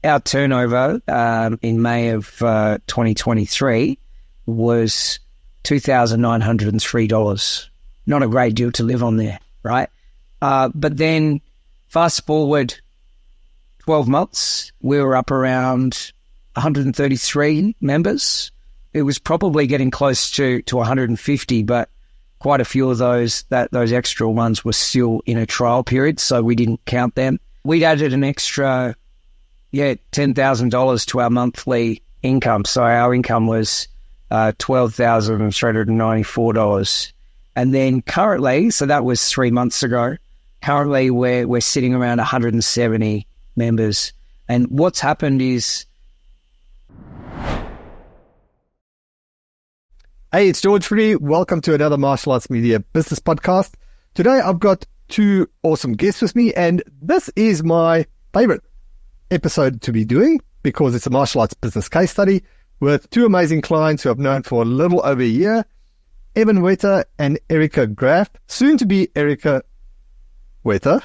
our turnover in May of 2023 was $2,903. Not a great deal to live on there, right? But then fast forward 12 months, we were up around 133 members. It was probably getting close to 150, but quite a few of those extra ones were still in a trial period, so we didn't count them. We'd added an extra, $10,000 to our monthly income. So our income was $12,394. And then currently, so that was 3 months ago, currently we're sitting around 170 members. And what's happened is... Hey, it's George Fourie. Welcome to another Martial Arts Media Business Podcast. Today I've got two awesome guests with me, and this is my favorite episode to be doing because it's a martial arts business case study with two amazing clients who I've known for a little over a year, Evan Wetter and Erica Graff, soon to be Erica Wetter.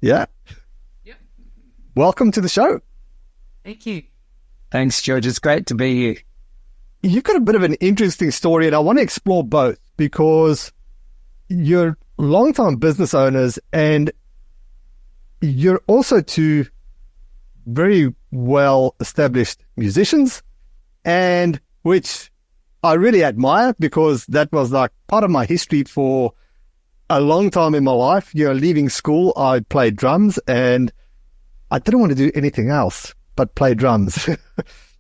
Yeah. Yep. Welcome to the show. Thank you. Thanks, George. It's great to be here. You've got a bit of an interesting story, and I want to explore both because you're long-time business owners and you're also two very well-established musicians, and which I really admire because that was like part of my history for a long time in my life. Leaving school, I played drums and I didn't want to do anything else but play drums.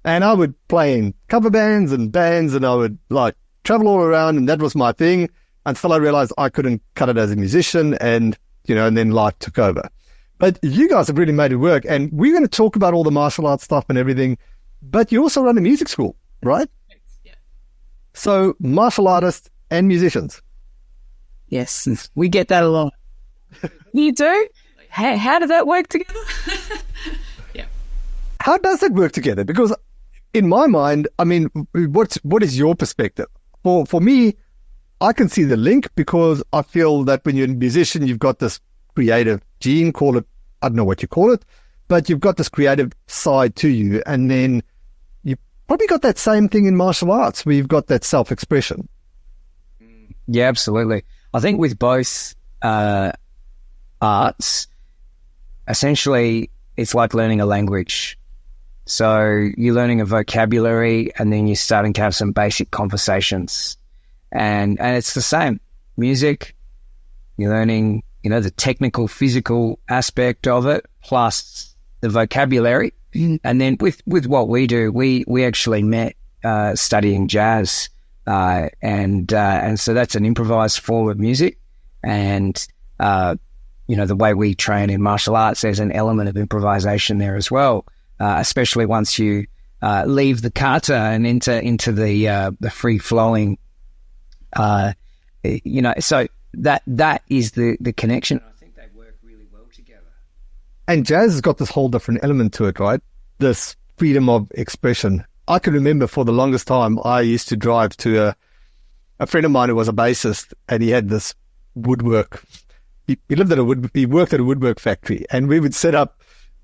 And I would play in cover bands and I would like travel all around, and that was my thing until I realized I couldn't cut it as a musician, and then life took over. But you guys have really made it work, and we're going to talk about all the martial arts stuff and everything, but you also run a music school, right? Yeah. So martial artists and musicians. Yes, we get that a lot. You do? How did that work together? Yeah. How does that work together? Because in my mind, I mean, what is your perspective? For me, I can see the link because I feel that when you're a musician, you've got this creative gene, call it, I don't know what you call it, but you've got this creative side to you. And then you've probably got that same thing in martial arts where you've got that self-expression. Yeah, absolutely. I think with both arts, essentially, it's like learning a language. So you're learning a vocabulary, and then you're starting to have some basic conversations. And it's the same. Music, you're learning, the technical, physical aspect of it, plus the vocabulary. And then with what we do, we actually met studying jazz. And so that's an improvised form of music. And, the way we train in martial arts, there's an element of improvisation there as well. Especially once you leave the kata and into the free flowing, so that is the connection. I think they work really well together. And jazz has got this whole different element to it, right? This freedom of expression. I can remember for the longest time, I used to drive to a friend of mine who was a bassist, and he had this woodwork. He worked at a woodwork factory, and we would set up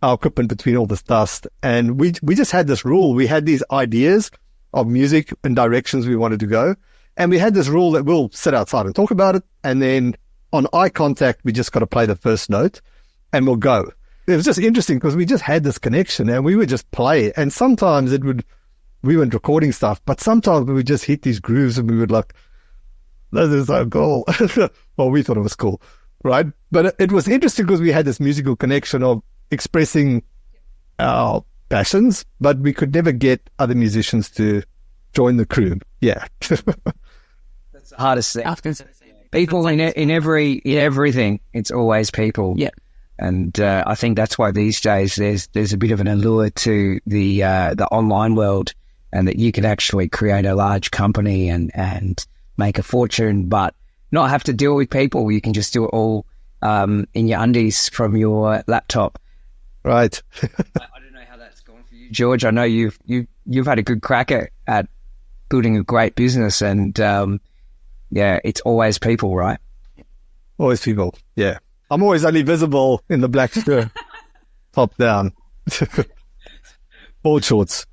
our equipment between all this dust, and we just had this rule. We had these ideas of music and directions we wanted to go, and we had this rule that we'll sit outside and talk about it, and then on eye contact we just got to play the first note and we'll go. It was just interesting because we just had this connection and we would just play, and sometimes we weren't recording stuff, but sometimes we would just hit these grooves and we would like, this is so cool. Well, we thought it was cool, right? But it was interesting because we had this musical connection of expressing our passions, but we could never get other musicians to join the crew. Yeah. That's the hardest thing. People in everything, it's always people. Yeah. And I think that's why these days there's a bit of an allure to the online world, and that you can actually create a large company and make a fortune, but not have to deal with people. You can just do it all in your undies from your laptop. Right. I don't know how that's gone for you, George. I know you've had a good crack at building a great business, and it's always people, right? Always people. Yeah. I'm always only visible in the black shirt, top down. Board shorts.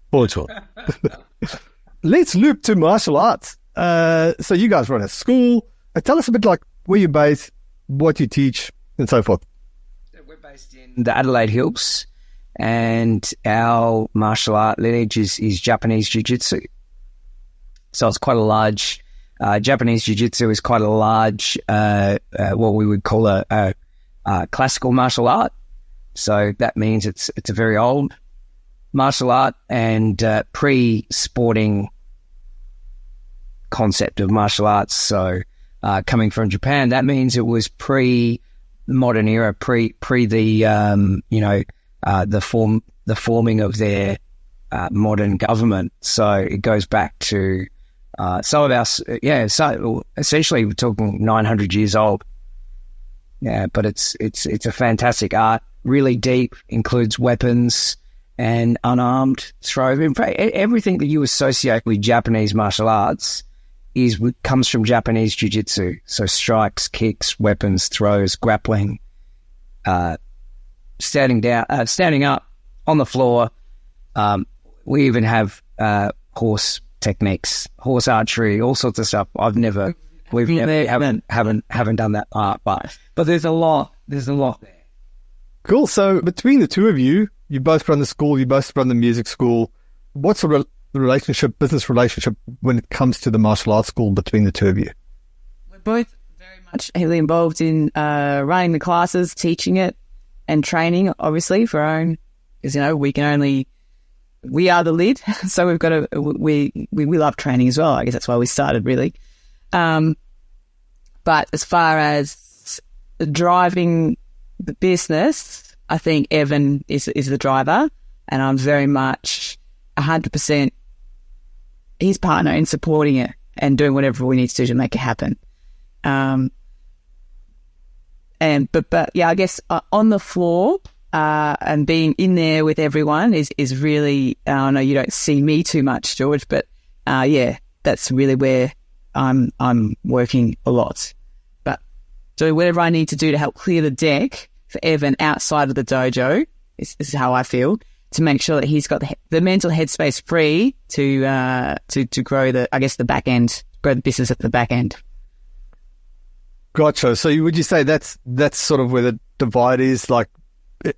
Let's loop to martial arts. So you guys run a school. Tell us a bit like where you're based, what you teach, and so forth. We're based in the Adelaide Hills, and our martial art lineage is Japanese Jututsu. So it's quite a large, Japanese Jiu-Jitsu is quite a large, what we would call a classical martial art. So that means it's a very old martial art and pre-sporting concept of martial arts. So coming from Japan, that means it was pre-modern era, pre the the forming of their modern government. So it goes back to some of us, so essentially we're talking 900 years old. Yeah, but it's a fantastic art, really deep, includes weapons and unarmed throw. In fact, everything that you associate with Japanese martial arts comes from Japanese Jiu-Jitsu. So strikes, kicks, weapons, throws, grappling, standing up on the floor. We even have horse techniques, horse archery, all sorts of stuff. Haven't done that part, but there's a lot there. Cool. So between the two of you, you both run the school, you both run the music school. What's the business relationship when it comes to the martial arts school between the two of you? We're both very much heavily involved in running the classes, teaching it, and training, obviously, for our own, because, we are the lid, so we've got we love training as well. I guess that's why we started, really. But as far as driving the business, I think Evan is the driver, and I'm very much 100% his partner in supporting it and doing whatever we need to do to make it happen. But I guess on the floor and being in there with everyone is really. I know you don't see me too much, George, but that's really where I'm working a lot. But doing whatever I need to do to help clear the deck for Evan outside of the dojo is how I feel, to make sure that he's got the mental headspace free to grow the back end, grow the business at the back end. Gotcha. So would you say that's sort of where the divide is? Like,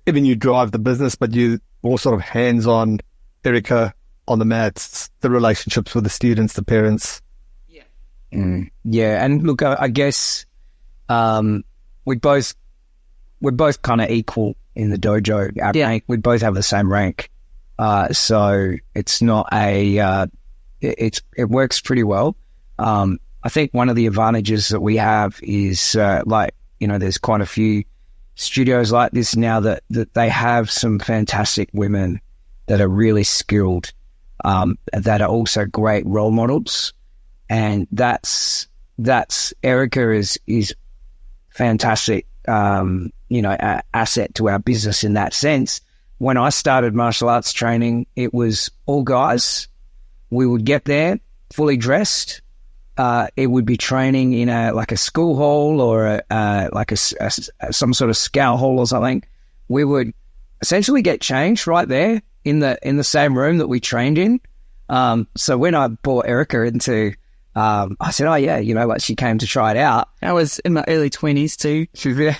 even you drive the business, but you more sort of hands-on, Erica on the mats, the relationships with the students, the parents. Yeah, and look, I guess we're both kind of equal in the dojo. Our rank, we both have the same rank, so it's not it works pretty well. I think one of the advantages that we have is there's quite a few studios like this now that they have some fantastic women that are really skilled, that are also great role models. And that's Erica is fantastic, asset to our business in that sense. When I started martial arts training, it was all guys. We would get there fully dressed. It would be training in a school hall or some sort of scout hall or something. We would essentially get changed right there in the same room that we trained in. So when I brought Erica into, I said, "Oh yeah, she came to try it out." I was in my early 20s too. She's there.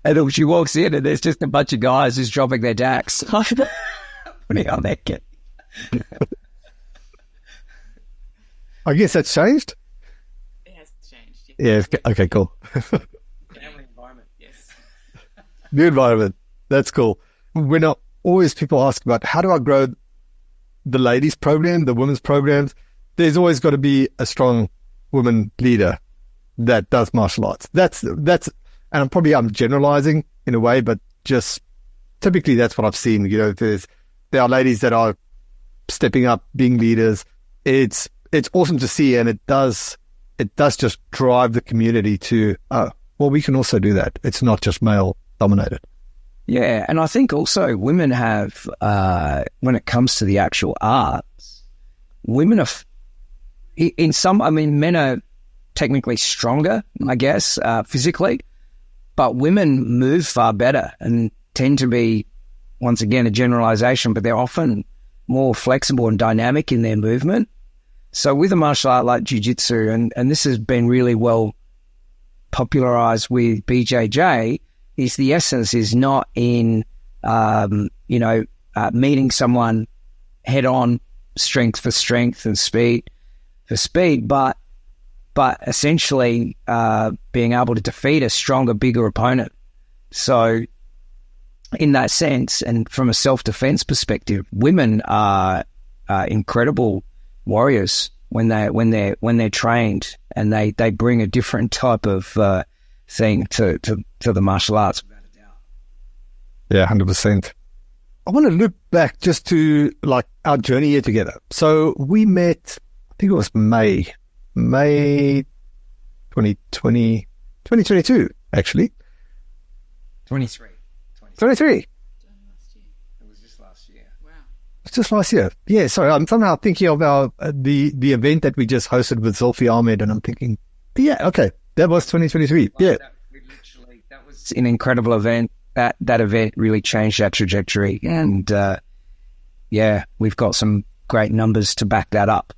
And she walks in and there's just a bunch of guys who's dropping their dacks. Putting on their kit. I guess that's changed? It has changed. Yeah. Okay, cool. Family environment, yes. New environment. That's cool. When always people ask about how do I grow the ladies program, the women's programs, there's always got to be a strong woman leader that does martial arts. That's, and I'm generalizing in a way, but just typically that's what I've seen. There are ladies that are stepping up, being leaders. It's awesome to see, and it does just drive the community to, we can also do that. It's not just male dominated. Yeah, and I think also women have, when it comes to the actual arts, women are, men are technically stronger, I guess, physically, but women move far better and tend to be once again, a generalization, but they're often more flexible and dynamic in their movement. So with a martial art like Jiu-Jitsu, and this has been really well popularized with BJJ, is the essence is not in, meeting someone head on, strength for strength and speed for speed, but essentially being able to defeat a stronger, bigger opponent. So in that sense, and from a self-defense perspective, women are incredible warriors when they're trained, and they bring a different type of thing to the martial arts. Yeah, 100%. I want to look back just to like our journey here together. So we met, I think it was May 2022, actually. 23. It was just last year. Wow. It's just last year. Yeah, sorry. I'm somehow thinking of our the event that we just hosted with Zulfi Ahmed, and I'm thinking, yeah, okay, that was 2023. Yeah. That was an incredible event. That event really changed our trajectory. And, we've got some great numbers to back that up.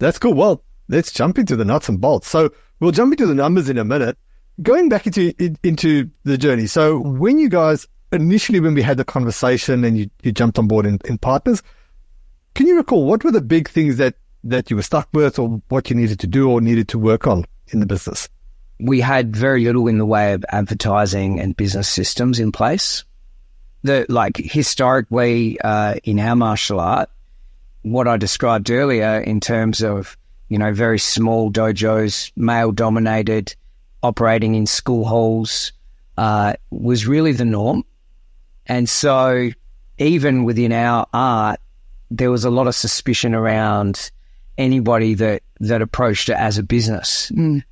That's cool. Well, let's jump into the nuts and bolts. So we'll jump into the numbers in a minute. Going back into the journey. So when you guys, initially when we had the conversation and you jumped on board in partners, can you recall what were the big things that you were stuck with, or what you needed to do or needed to work on in the business? We had very little in the way of advertising and business systems in place. Historically, in our martial art, what I described earlier in terms of, very small dojos, male-dominated, operating in school halls, was really the norm. And so even within our art, there was a lot of suspicion around anybody that approached it as a business. Mm.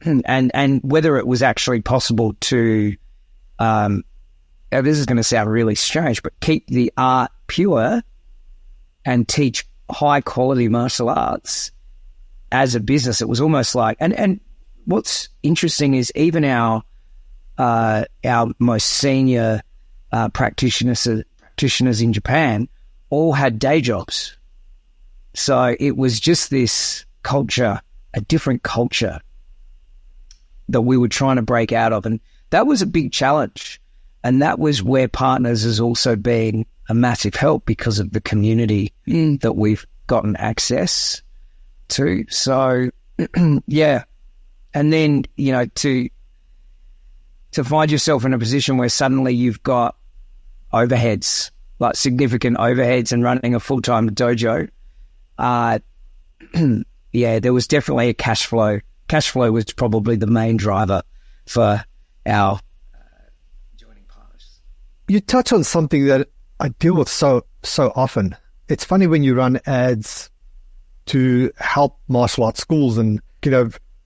And whether it was actually possible to, this is going to sound really strange, but keep the art pure and teach high quality martial arts as a business. It was almost like, and what's interesting is even our most senior practitioners in Japan all had day jobs. So it was just this culture, a different culture that we were trying to break out of. And that was a big challenge. And that was where partners has also been a massive help because of the community that we've gotten access to. So, yeah. And then, to find yourself in a position where suddenly you've got overheads, like significant overheads, and running a full-time dojo, there was definitely a cash flow. Cash flow was probably the main driver for our joining partners. You touch on something that I deal with so often. It's funny when you run ads to help martial arts schools, and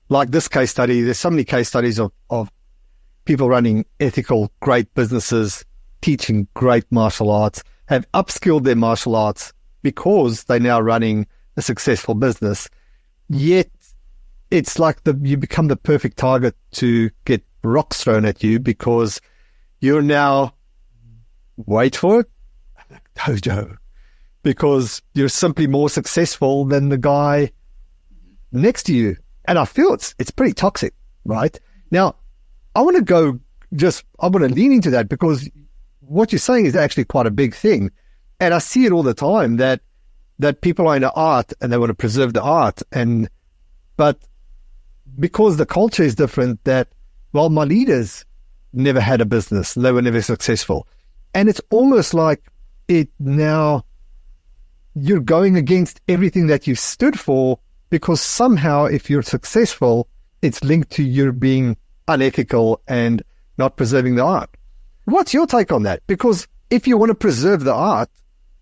like this case study, there's so many case studies of people running ethical, great businesses, teaching great martial arts, have upskilled their martial arts because they're now running a successful business. Yet it's like you become the perfect target to get rocks thrown at you because you're now, wait for it, dojo, because you're simply more successful than the guy next to you. And I feel it's pretty toxic, right? Now, I want to lean into that because what you're saying is actually quite a big thing. And I see it all the time that people are into art and they want to preserve the art. But because the culture is different, my leaders never had a business. They were never successful. And it's almost like now you're going against everything that you stood for, because somehow if you're successful, it's linked to you being unethical and not preserving the art. What's your take on that? Because if you want to preserve the art,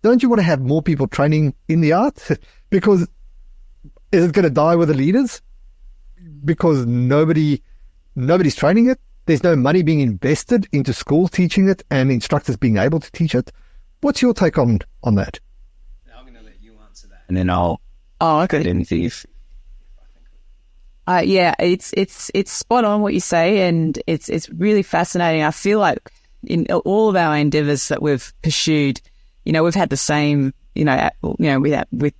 don't you want to have more people training in the art? Because is it going to die with the leaders? Because nobody's training it. There's no money being invested into schools teaching it and instructors being able to teach it. What's your take on that? I'm going to let you answer that, and then I'll. Oh, okay. Anything yeah, it's spot on what you say, and it's really fascinating. I feel like in all of our endeavors that we've pursued, we've had the same, with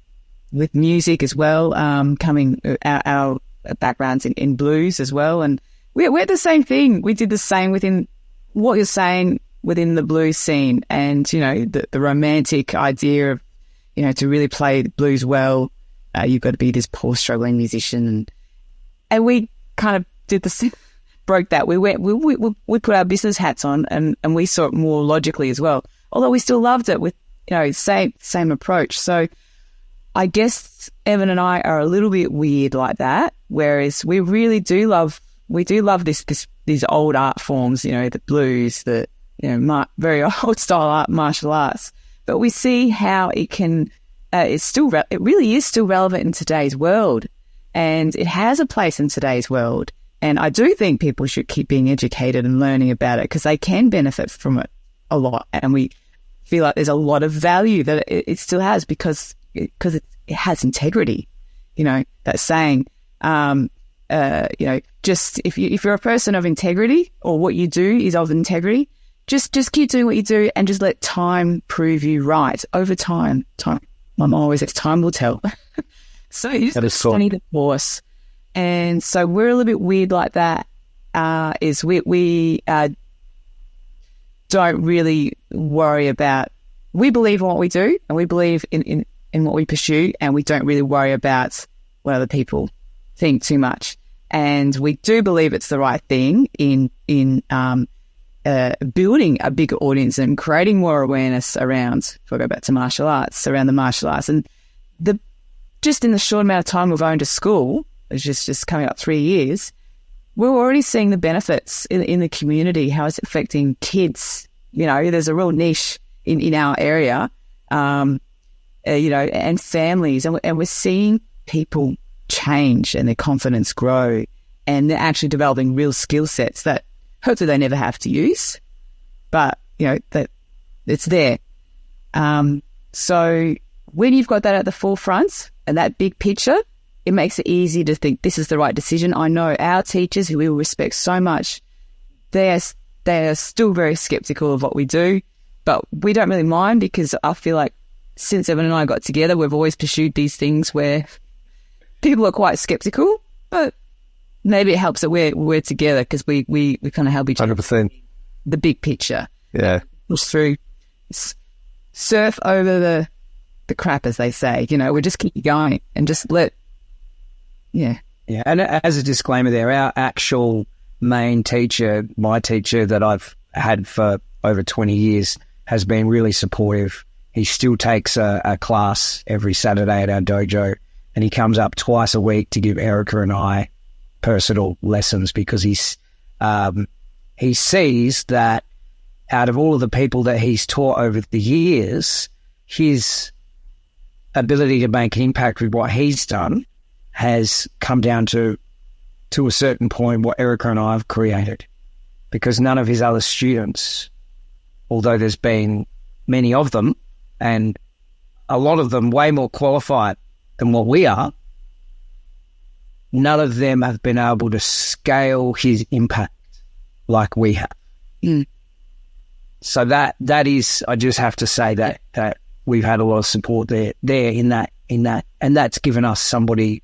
music as well, coming our backgrounds in blues as well. And we're the same thing. We did the same within what you're saying within the blues scene, and, the romantic idea of, to really play the blues well, you've got to be this poor struggling musician. And we kind of did the same, broke that. We put our business hats on, and we saw it more logically as well. Although we still loved it with, same approach. So I guess Evan and I are a little bit weird like that, whereas we really do love these old art forms, the blues, the very old style art, martial arts. But we see how it can, it really is still relevant in today's world, and it has a place in today's world. And I do think people should keep being educated and learning about it, because they can benefit from it a lot. And we feel like there's a lot of value that it still has, because it has integrity. That saying, just if you're a person of integrity, or what you do is of integrity, just keep doing what you do, and just let time prove you right. Over time, my mom always says, time will tell. So you just study the course. And so we're a little bit weird like that, is we don't really worry about, we believe in what we do, and we believe in what we pursue, and we don't really worry about what other people think too much. And we do believe it's the right thing in building a bigger audience and creating more awareness around, if I go back to martial arts, around the martial arts. And just in the short amount of time we've owned a school, it's just coming up 3 years, we're already seeing the benefits in the community, how it's affecting kids. There's a real niche in our area, and families, and we're seeing people change and their confidence grow, and they're actually developing real skill sets that hopefully they never have to use, but that it's there. So when you've got that at the forefront and that big picture, it makes it easy to think this is the right decision. I know our teachers, who we respect so much, they are still very skeptical of what we do, but we don't really mind, because I feel like since Evan and I got together, we've always pursued these things where people are quite skeptical, but maybe it helps that we're together, because we kind of help each other. 100%. The big picture. Yeah. Push through, surf over the crap, as they say. We just keep going and just yeah. And as a disclaimer there, our actual main teacher, my teacher that I've had for over 20 years, has been really supportive. He still takes a class every Saturday at our dojo, and he comes up twice a week to give Erica and I personal lessons, because he sees that out of all of the people that he's taught over the years, his ability to make an impact with what he's done has come down to a certain point what Erica and I have created, because none of his other students, although there's been many of them, and a lot of them way more qualified than what we are, none of them have been able to scale his impact like we have. Mm. So that is, I just have to say that we've had a lot of support there in that, and that's given us somebody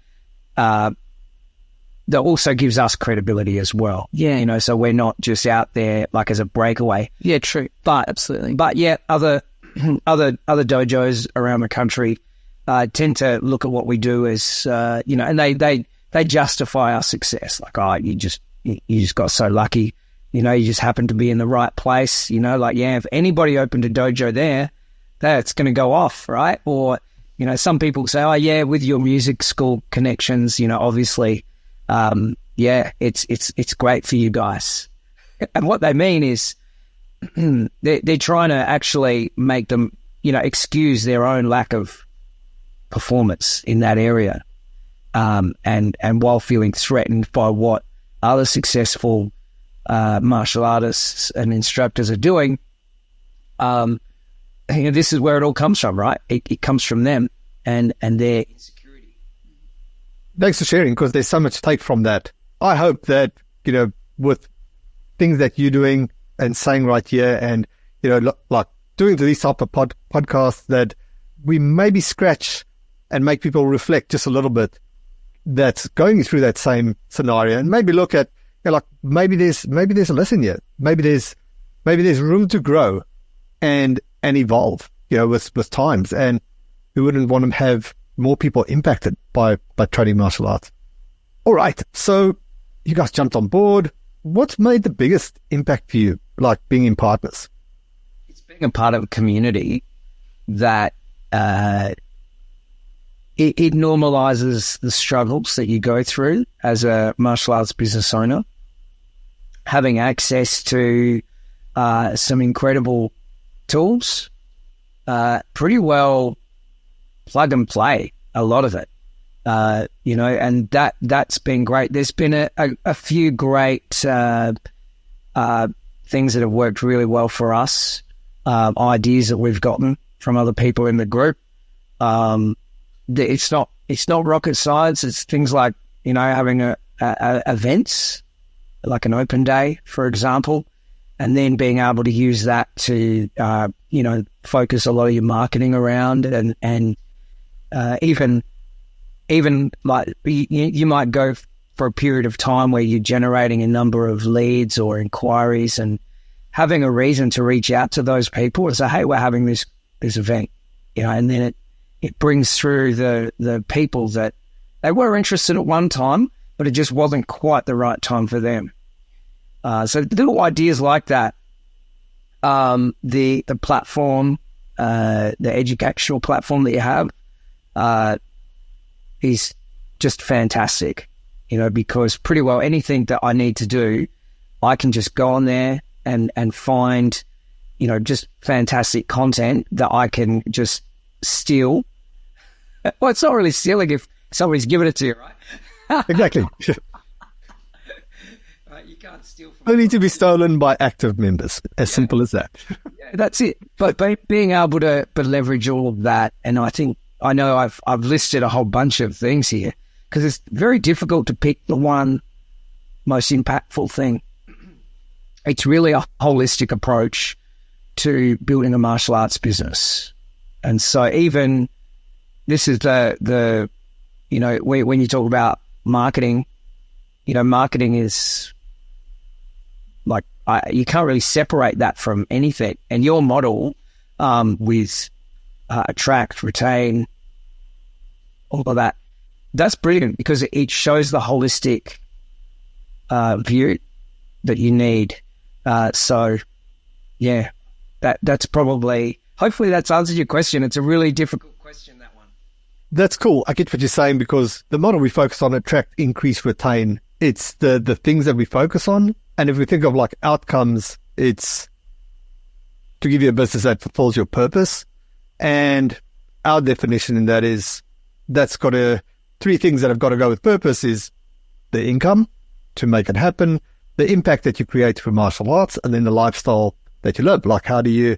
that also gives us credibility as well. Yeah. So we're not just out there like as a breakaway. Yeah, true. But absolutely. But yeah, other dojos around the country tend to look at what we do as and they justify our success. Like, you just got so lucky, you just happen to be in the right place. If anybody opened a dojo there, that's going to go off, right? Or some people say, with your music school connections, obviously, it's great for you guys. And what they mean is they're trying to actually make them, excuse their own lack of performance in that area. And while feeling threatened by what other successful martial artists and instructors are doing, this is where it all comes from, right? It comes from them and their insecurity. Thanks for sharing, because there's so much to take from that. I hope that, with things that you're doing, and saying right here, and, like doing these type of podcasts that we maybe scratch and make people reflect just a little bit, that's going through that same scenario, and maybe look at, like, maybe there's a lesson here. Maybe there's room to grow and evolve, with times. And we wouldn't want to have more people impacted by training martial arts. All right. So you guys jumped on board. What's made the biggest impact for you, like being in partners? It's being a part of a community that it normalizes the struggles that you go through as a martial arts business owner. Having access to some incredible tools, pretty well plug and play, a lot of it, and that's been great. There's been a few great things that have worked really well for us, ideas that we've gotten from other people in the group. It's not rocket science. It's things like, having events, like an open day, for example, and then being able to use that to, focus a lot of your marketing around, and even like you might go for a period of time where you're generating a number of leads or inquiries, and having a reason to reach out to those people and say, hey, we're having this event, and then it brings through the people that they were interested at one time, but it just wasn't quite the right time for them. So little ideas like that. The platform, the educational platform that you have, is just fantastic, because pretty well anything that I need to do, I can just go on there and find, just fantastic content that I can just steal. Well, it's not really stealing if somebody's giving it to you, right? Exactly. You can't steal from only to be stolen by active members. As simple as that. Yeah, that's it. But being able to leverage all of that, and I know I've listed a whole bunch of things here, because it's very difficult to pick the one most impactful thing. It's really a holistic approach to building a martial arts business. And so even this is when you talk about marketing, marketing is like, you can't really separate that from anything. And your model with attract, retain, all of that, that's brilliant, because it shows the holistic view that you need. So yeah, that's probably, hopefully that's answered your question. It's a really difficult question, that one. That's cool. I get what you're saying, because the model we focus on, attract, increase, retain, it's the things that we focus on. And if we think of like outcomes, it's to give you a business that fulfills your purpose. And our definition in that is, that's got three things that have got to go with purpose: is the income to make it happen, the impact that you create for martial arts, and then the lifestyle that you live. Like, how do you,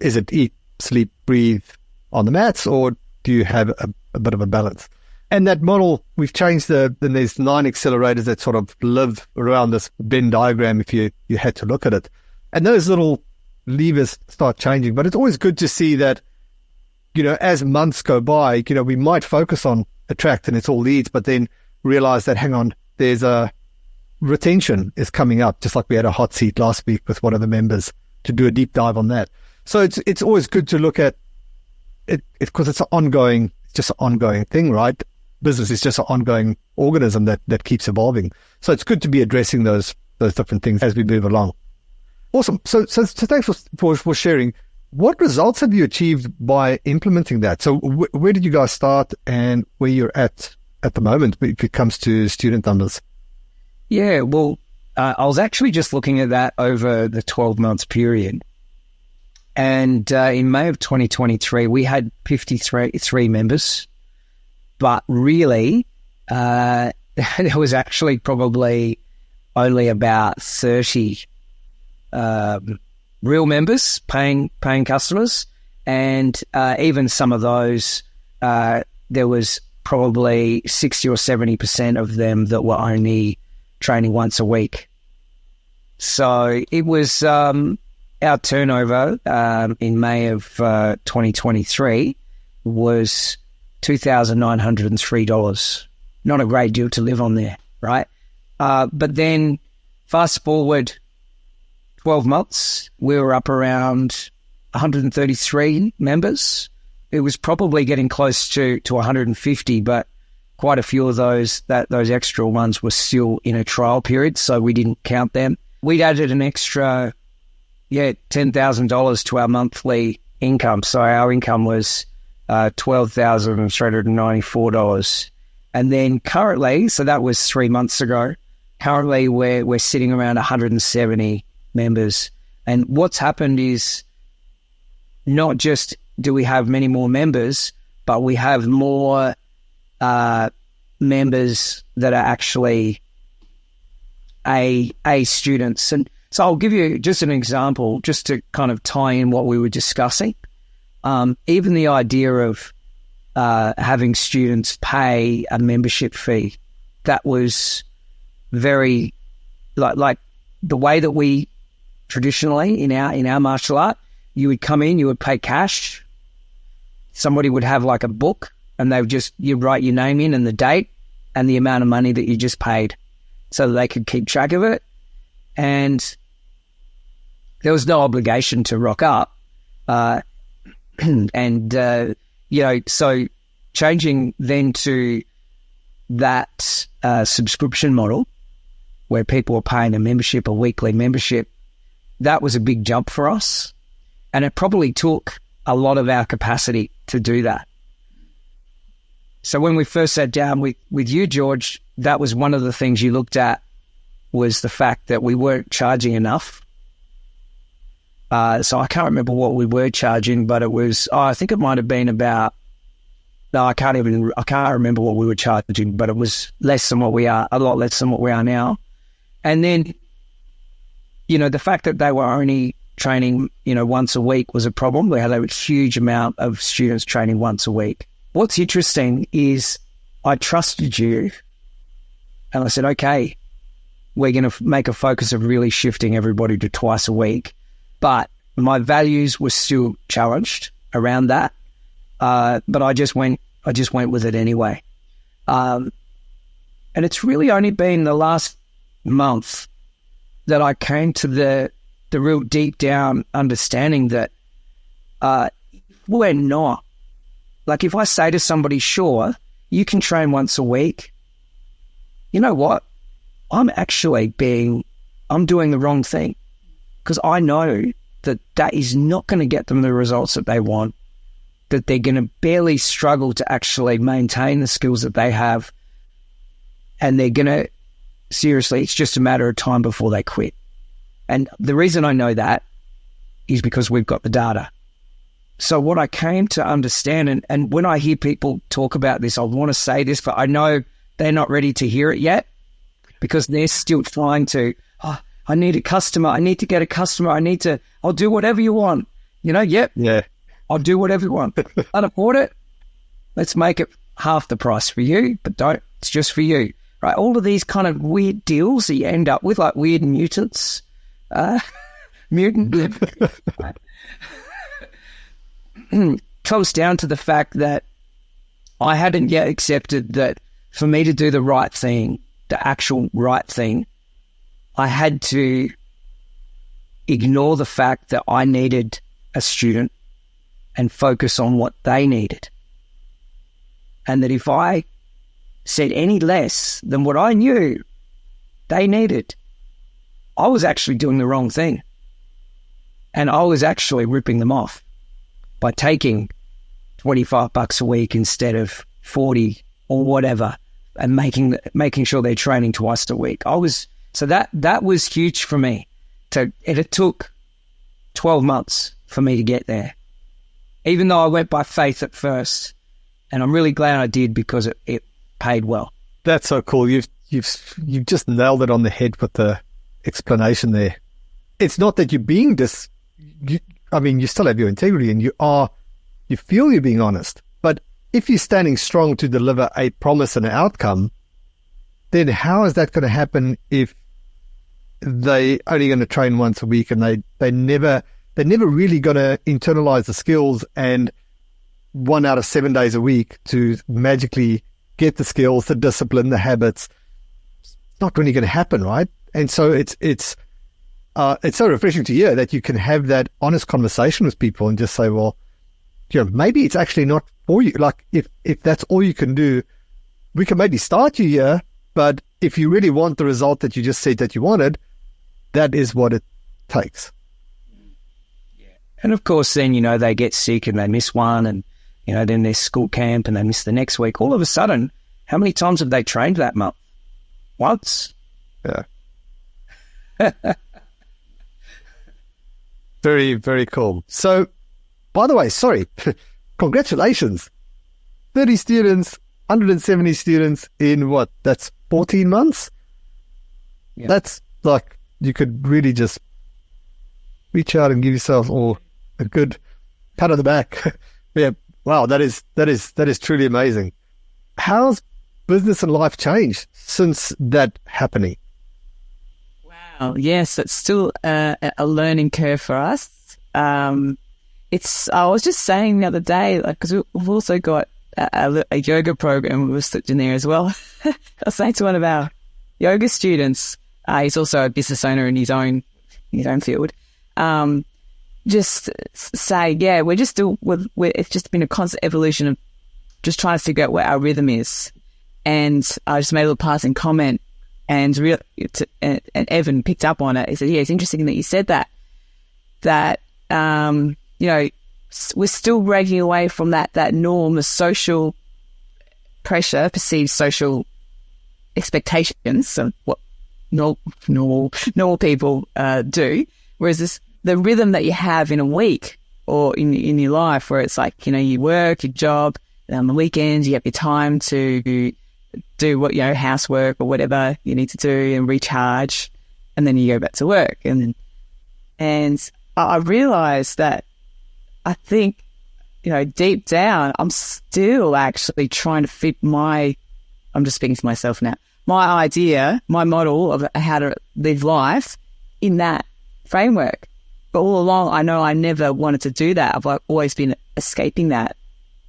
is it eat, sleep, breathe on the mats, or do you have a bit of a balance? And that model, we've changed then there's 9 accelerators that sort of live around this Venn diagram, if you had to look at it. And those little levers start changing. But it's always good to see that, as months go by, we might focus on attract and it's all leads, but then realize that, hang on, there's a retention is coming up, just like we had a hot seat last week with one of the members to do a deep dive on that. So it's always good to look at it, because it's just an ongoing thing, right? Business is just an ongoing organism that keeps evolving. So it's good to be addressing those different things as we move along. Awesome. So thanks for sharing. What results have you achieved by implementing that? So where did you guys start, and where you're at the moment if it comes to student numbers? Yeah, well, I was actually just looking at that over the 12 months period. And in May of 2023, we had 53 members. But really, there was actually probably only about 30 real members, paying customers. And even some of those, there was probably 60 or 70% of them that were only training once a week. So it was our turnover in May of 2023 was $2,903. Not a great deal to live on there, right? But then fast forward 12 months, we were up around 133 members. It was probably getting close to 150, but quite a few of those extra ones were still in a trial period, so we didn't count them. We'd added an extra, $10,000 to our monthly income. So our income was $12,394. And then currently, so that was 3 months ago, currently we're sitting around 170 members. And what's happened is not just do we have many more members, but we have more members that are actually A students. And so I'll give you just an example just to kind of tie in what we were discussing. Even the idea of having students pay a membership fee, that was very like the way that we traditionally in our martial art, you would come in, you would pay cash. Somebody would have like a book, and you'd write your name in and the date and the amount of money that you just paid, so that they could keep track of it. And there was no obligation to rock up. So changing then to that subscription model where people are paying a membership, a weekly membership, that was a big jump for us. And it probably took a lot of our capacity to do that. So when we first sat down with you, George, that was one of the things you looked at, was the fact that we weren't charging enough. So I can't remember what we were charging, but it was, I think it might have been about, I can't remember what we were charging, but it was a lot less than what we are now. And then, the fact that they were only training, once a week was a problem. We had a huge amount of students training once a week. What's interesting is I trusted you and I said, okay, we're going to make a focus of really shifting everybody to twice a week. But my values were still challenged around that. But I just went with it anyway. And it's really only been the last month that I came to the real deep down understanding that we're not, like if I say to somebody, sure, you can train once a week, you know what? I'm doing the wrong thing, because I know that is not going to get them the results that they want, that they're going to barely struggle to actually maintain the skills that they have, and they're going to, seriously, it's just a matter of time before they quit. And the reason I know that is because we've got the data. So what I came to understand, and when I hear people talk about this, I want to say this, but I know they're not ready to hear it yet, because they're still trying to, I need a customer, I need to get a customer, I'll do whatever you want. Yep. Yeah. I'll do whatever you want. Can't afford it? Let's make it half the price for you, but it's just for you. Right? All of these kind of weird deals that you end up with, like weird mutants. Comes down to the fact that I hadn't yet accepted that for me to do the right thing, the actual right thing, I had to ignore the fact that I needed a student and focus on what they needed. And that if I said any less than what I knew they needed, I was actually doing the wrong thing. And I was actually ripping them off by taking $25 a week instead of 40 or whatever, and making sure they're training twice a week. So that was huge for me. It took 12 months for me to get there, even though I went by faith at first, and I'm really glad I did, because it paid well. That's so cool. You've just nailed it on the head with the explanation there. It's not that you're being you still have your integrity, and you feel you're being honest. But if you're standing strong to deliver a promise and an outcome, then how is that going to happen if they only going to train once a week, and they're never really going to internalize the skills and 1 out of 7 days a week to magically get the skills, the discipline, the habits. It's not really going to happen, right? And so it's so refreshing to hear that you can have that honest conversation with people and just say, well, maybe it's actually not for you. Like if that's all you can do, we can maybe start you here, but if you really want the result that you just said that you wanted, that is what it takes. Yeah. And of course, then, they get sick and they miss one, and, then there's school camp and they miss the next week. All of a sudden, how many times have they trained that month? Once. Yeah. Very, very cool. So, by the way, sorry, congratulations. 30 students, 170 students in what? That's 14 months? Yeah. That's like, you could really just reach out and give yourself all a good pat on the back. Yeah. Wow. That is truly amazing. How's business and life changed since that happening? Wow. Yes, it's still a learning curve for us. I was just saying the other day, because we've also got a yoga program we were slipped in there as well. I was saying to one of our yoga students, he's also a business owner in his own field. Just say, yeah, it's just been a constant evolution of just trying to figure out what our rhythm is. And I just made a little passing comment, and Evan picked up on it. He said, yeah, it's interesting that you said that, we're still breaking away from that norm, the social pressure, perceived social expectations of what normal people do. Whereas the rhythm that you have in a week or in your life, where it's like, you work, your job, and on the weekends you have your time to do what, housework or whatever you need to do and recharge, and then you go back to work. And I realized that I think, deep down, I'm still actually trying to fit I'm just speaking to myself now, my idea, my model of how to live life in that framework. But all along, I know I never wanted to do that. I've always been escaping that.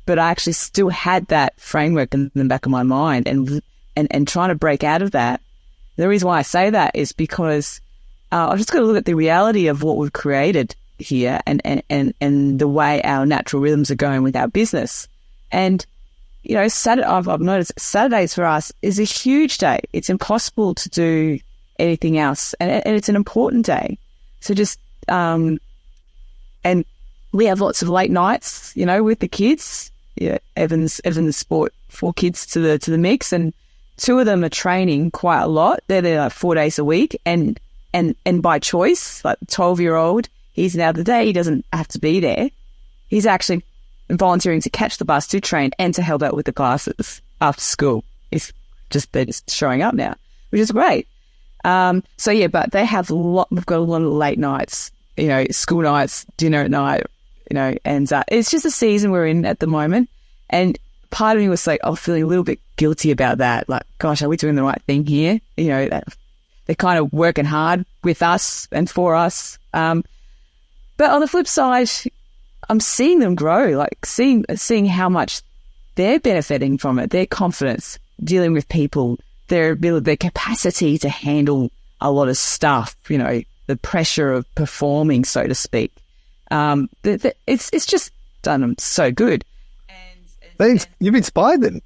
But I actually still had that framework in the back of my mind, and trying to break out of that. The reason why I say that is because I've just got to look at the reality of what we've created here and the way our natural rhythms are going with our business. And, I've noticed Saturdays for us is a huge day. It's impossible to do anything else. And it's an important day. So just, and we have lots of late nights, with the kids. Yeah, Evan's brought 4 kids to the mix, and 2 of them are training quite a lot. They're there like 4 days a week, and by choice. Like the 12-year-old, he's now the day he doesn't have to be there. He's actually volunteering to catch the bus to train and to help out with the classes after school. They're just showing up now, which is great. So yeah, but we've got a lot of late nights, school nights, dinner at night, and it's just a season we're in at the moment. And part of me was like, I'm feeling a little bit guilty about that. Like, gosh, are we doing the right thing here? They're kind of working hard with us and for us. But on the flip side, I'm seeing them grow, like seeing how much they're benefiting from it, their confidence, dealing with people, their ability, their capacity to handle a lot of stuff, the pressure of performing, so to speak. It's just done them so good. You've inspired them.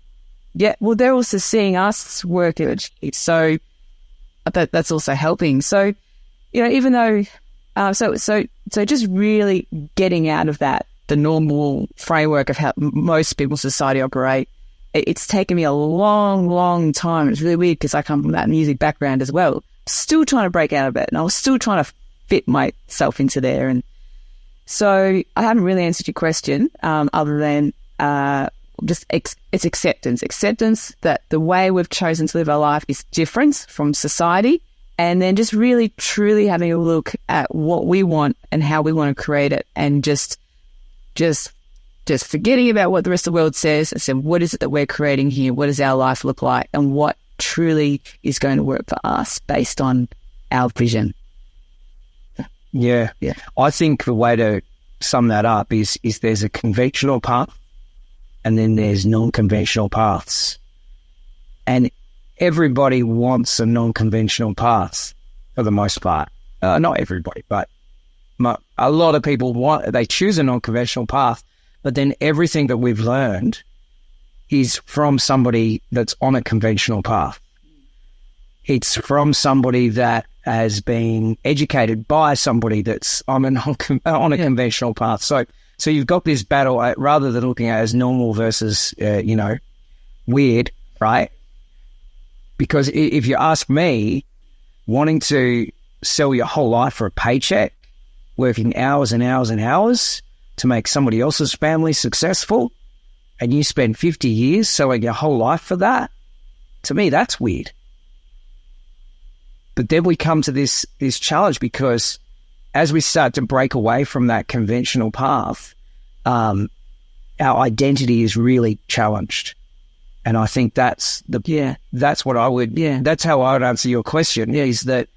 Yeah, well, they're also seeing us work at it, so that's also helping. So, even though, so just really getting out of the normal framework of how most people in society operate. It's taken me a long, long time. It's really weird because I come from that music background as well. Still trying to break out of it, and I was still trying to fit myself into there. And so I haven't really answered your question, other than it's acceptance that the way we've chosen to live our life is different from society, and then just really truly having a look at what we want and how we want to create it, and just forgetting about what the rest of the world says and saying, what is it that we're creating here? What does our life look like? And what truly is going to work for us based on our vision. Yeah. Yeah. I think the way to sum that up is there's a conventional path and then there's non-conventional paths. And everybody wants a non-conventional path for the most part. Not everybody, but a lot of people they choose a non-conventional path, but then everything that we've learned is from somebody that's on a conventional path. It's from somebody that has been educated by somebody that's on a conventional path. So you've got this battle rather than looking at it as normal versus, weird, right? Because if you ask me, wanting to sell your whole life for a paycheck, working hours and hours and hours to make somebody else's family successful, and you spend 50 years selling your whole life for that, to me, that's weird. But then we come to this challenge because as we start to break away from that conventional path, our identity is really challenged. And I think that's what I would, that's how I would answer your question, is that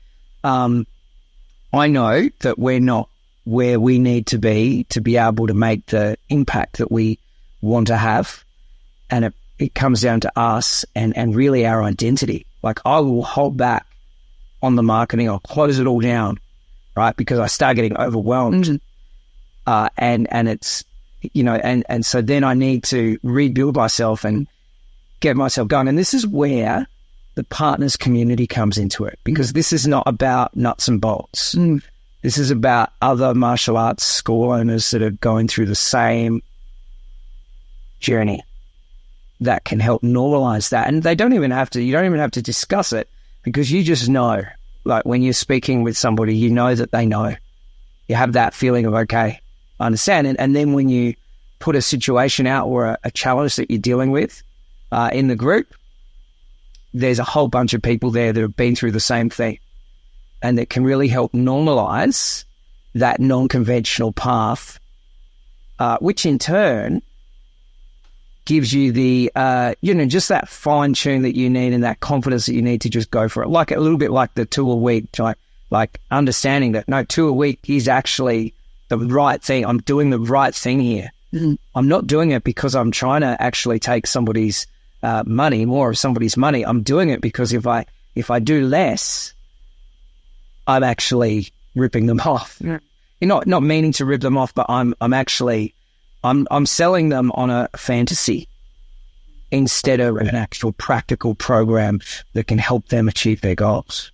I know that we're not where we need to be able to make the impact that we want to have. And it comes down to us and really our identity. Like, I will hold back on the marketing. I'll close it all down, right? Because I start getting overwhelmed. And it's, and so then I need to rebuild myself and get myself going. And this is where the partners community comes into it, because this is not about nuts and bolts. This is about other martial arts school owners that are going through the same journey that can help normalize that. And you don't even have to discuss it, because you just know, like when you're speaking with somebody, you know that they know. You have that feeling of, okay, I understand. And then when you put a situation out or a challenge that you're dealing with in the group, there's a whole bunch of people there that have been through the same thing, and that can really help normalize that non-conventional path, which in turn gives you the, just that fine tune that you need and that confidence that you need to just go for it. Like a little bit like the 2 a week, like understanding that, no, 2 a week is actually the right thing. I'm doing the right thing here. I'm not doing it because I'm trying to actually take somebody's money, more of somebody's money. I'm doing it because if I do less, I'm actually ripping them off. You're not meaning to rip them off, but I'm selling them on a fantasy instead of an actual practical program that can help them achieve their goals.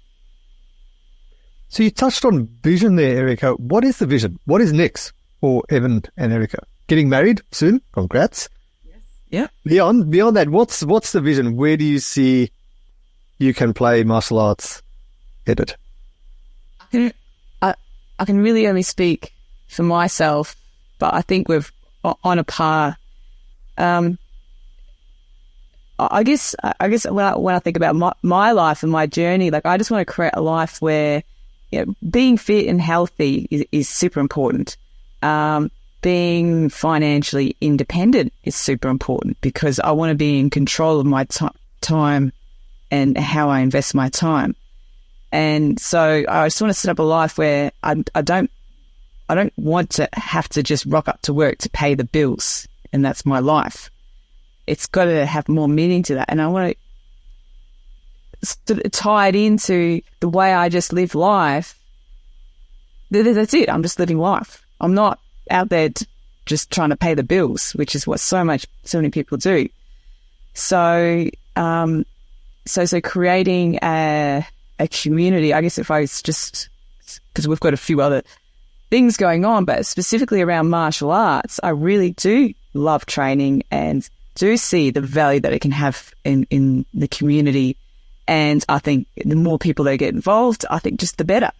So you touched on vision there, Erica. What is the vision? What is next for Evan and Erica? Getting married soon? Congrats. Yeah. Beyond that, what's the vision? Where do you see you can play martial arts headed? I can really only speak for myself, but I think we're on a par. I guess when I think about my life and my journey, like I just want to create a life where being fit and healthy is super important. Being financially independent is super important, because I want to be in control of my time and how I invest my time. And so I just want to set up a life where I don't want to have to just rock up to work to pay the bills, and that's my life. It's got to have more meaning to that. And I want to sort of tie it into the way I just live life. That's it. I'm just living life. I'm not out there just trying to pay the bills, which is what so many people do. So creating a community, I guess if I was just, because we've got a few other things going on, but specifically around martial arts, I really do love training and do see the value that it can have in the community. And I think the more people that get involved, I think just the better,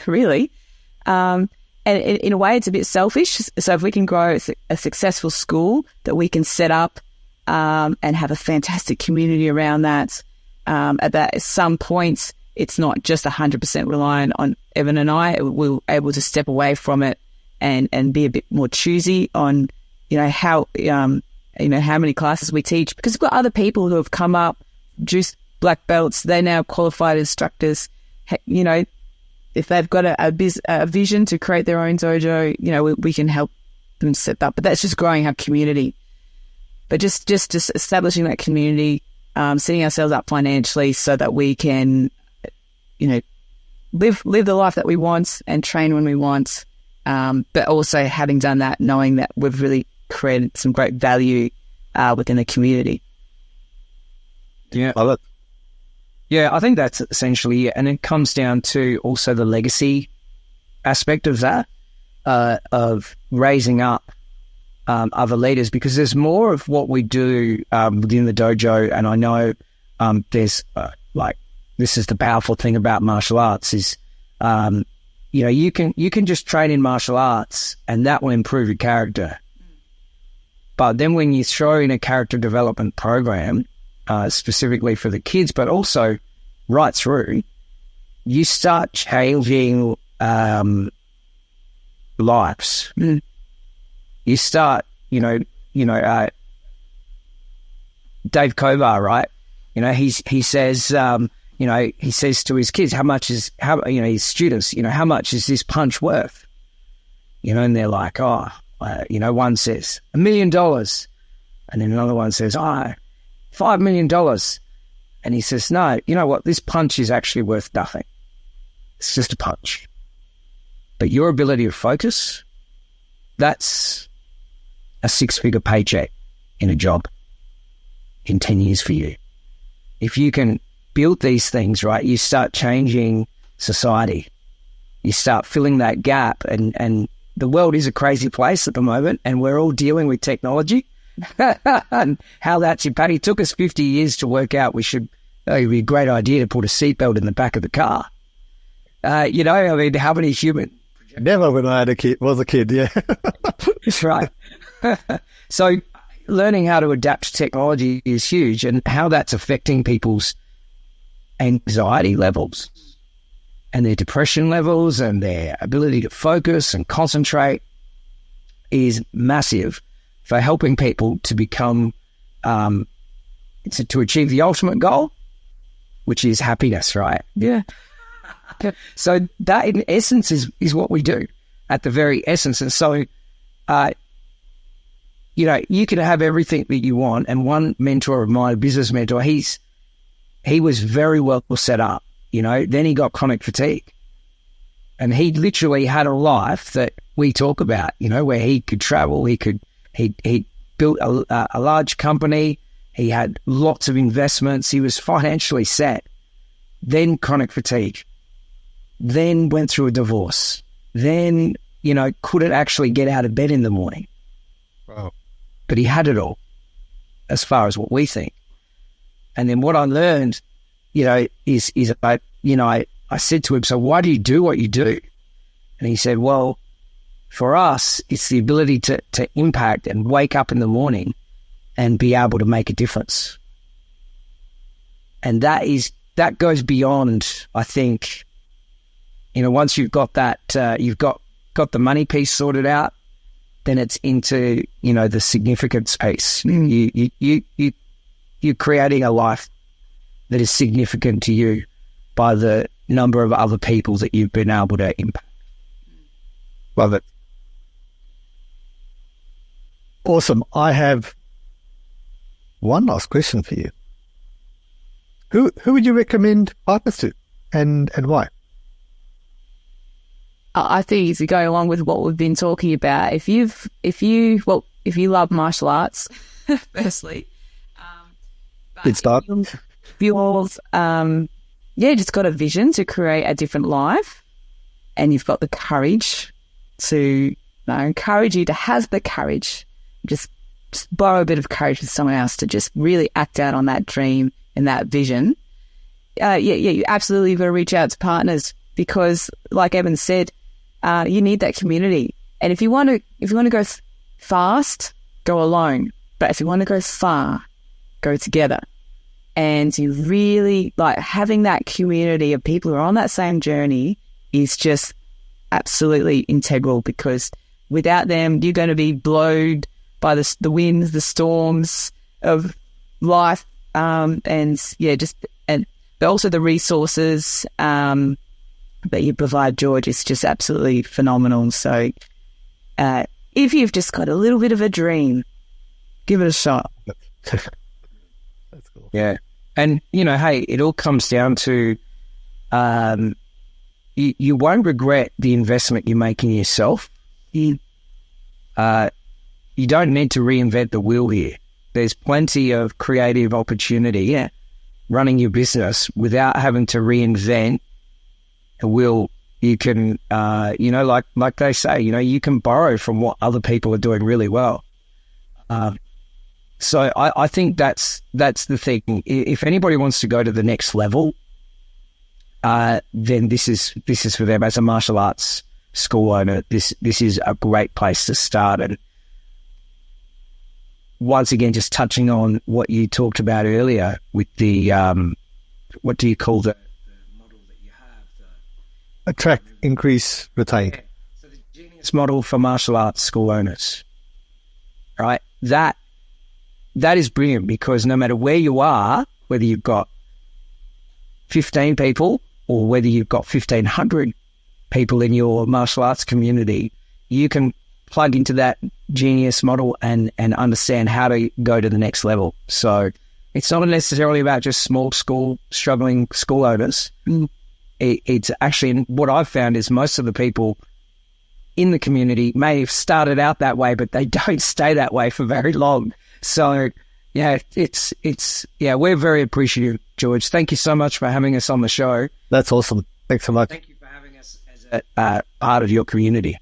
really. And in a way, it's a bit selfish. So if we can grow a successful school that we can set up and have a fantastic community around that, at some points, it's not just 100% reliant on Evan and I. We're able to step away from it and be a bit more choosy on, how many classes we teach, because we've got other people who have come up, juiced black belts. They're now qualified instructors. if they've got a vision to create their own dojo, you know, we can help them set that. But that's just growing our community. But just establishing that community, setting ourselves up financially so that we can, you know, live the life that we want and train when we want. But also having done that, knowing that we've really created some great value within the community. Yeah. Love it. Yeah, I think that's essentially it. And it comes down to also the legacy aspect of that, of raising up other leaders, because there's more of what we do within the dojo. And I know there's this is the powerful thing about martial arts is, you know, you can just train in martial arts and that will improve your character. But then when you throw in a character development program, specifically for the kids, but also right through, you start changing lives. You start, you know, Dave Kovar, right? You know, he says, you know, he says to his kids, his students, you know, how much is this punch worth? You know, and they're like, you know, one says $1 million, and then another one says, $5 million. And he says, no, you know what? This punch is actually worth nothing. It's just a punch. But your ability to focus, that's a 6-figure paycheck in a job in 10 years for you. If you can build these things, right, you start changing society. You start filling that gap. And the world is a crazy place at the moment, and we're all dealing with technology. And how that's impacted. It took us 50 years to work out it'd be a great idea to put a seatbelt in the back of the car. You know, I mean, how many human... Never when I was a kid, yeah. That's right. So learning how to adapt to technology is huge, and how that's affecting people's anxiety levels and their depression levels and their ability to focus and concentrate is massive for helping people to become, to achieve the ultimate goal, which is happiness, right? Yeah. So that in essence is what we do at the very essence. And so, you know, you can have everything that you want. And one mentor of mine, a business mentor, he was very well set up, you know, then he got chronic fatigue. And he literally had a life that we talk about, you know, where he could travel, he built a large company, he had lots of investments, he was financially set, then chronic fatigue, then went through a divorce, then, you know, couldn't actually get out of bed in the morning. Wow. But he had it all, as far as what we think. And then what I learned, you know, is I said to him, so why do you do what you do? And he said, well, for us, it's the ability to impact and wake up in the morning and be able to make a difference. And that goes beyond, I think, you know, once you've got that, you've got the money piece sorted out, then it's into, you know, the significance piece. You're creating a life that is significant to you by the number of other people that you've been able to impact. Love it. Awesome. I have one last question for you. Who would you recommend partners to, and why? I think to go along with what we've been talking about, if you love martial arts, firstly, Good start. You've just got a vision to create a different life, and you've got the courage to, I encourage you to have the courage, just borrow a bit of courage with someone else to just really act out on that dream and that vision. You absolutely got to reach out to partners, because, like Evan said, you need that community. And if you want to go fast, go alone. But if you want to go far, go together. And you really, like, having that community of people who are on that same journey is just absolutely integral, because without them, you're going to be blown by the winds, the storms of life, but also the resources, that you provide, George, is just absolutely phenomenal. So if you've just got a little bit of a dream, give it a shot. That's cool. Yeah. And, hey, it all comes down to you won't regret the investment you make in yourself. You don't need to reinvent the wheel here. There's plenty of creative opportunity running your business without having to reinvent a wheel. You can, like they say, you can borrow from what other people are doing really well. So I think that's the thing. If anybody wants to go to the next level, then this is for them. As a martial arts school owner, this is a great place to start. And once again, just touching on what you talked about earlier with the what do you call the model that you have? Attract, increase, retain. Yeah. So the genius model for martial arts school owners, right? That is brilliant, because no matter where you are, whether you've got 15 people or whether you've got 1,500 people in your martial arts community, you can plug into that genius model and understand how to go to the next level. So it's not necessarily about just small school, struggling school owners. It's actually, what I've found is most of the people in the community may have started out that way, but they don't stay that way for very long. So yeah, we're very appreciative, George. Thank you so much for having us on the show. That's awesome. Thanks so much. Thank you for having us as a part of your community.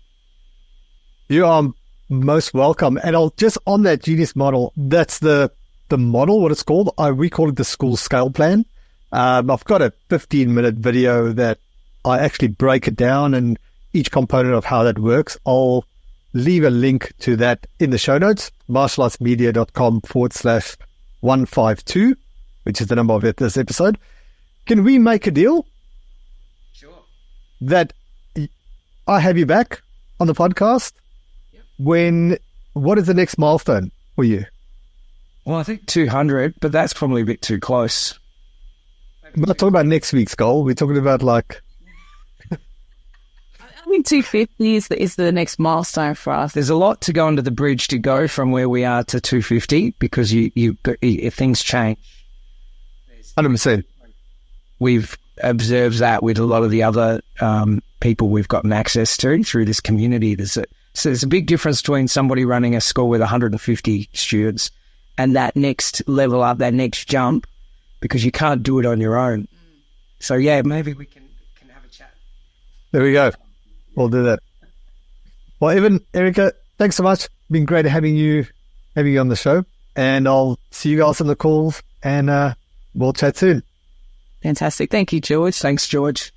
You are most welcome. And I'll just on that genius model, that's the model, what it's called. We call it the school scale plan. I've got a 15-minute video that I actually break it down and each component of how that works. I'll leave a link to that in the show notes, martialartsmedia.com/152, which is the number of this episode. Can we make a deal? Sure. That I have you back on the podcast? Yep. What is the next milestone for you? Well, I think 200, but that's probably a bit too close. We're not talking about next week's goal. We're talking about I think 250 is the next milestone for us. There's a lot to go under the bridge to go from where we are to 250, because things change. 100%. We've observed that with a lot of the other people we've gotten access to through this community. So there's a big difference between somebody running a school with 150 students and that next level up, that next jump, because you can't do it on your own. So yeah, maybe we can have a chat. There we go. We'll do that. Well, Evan, Erica, thanks so much. Been great having you on the show, and I'll see you guys on the calls, and we'll chat soon. Fantastic. Thank you, George. Thanks, George.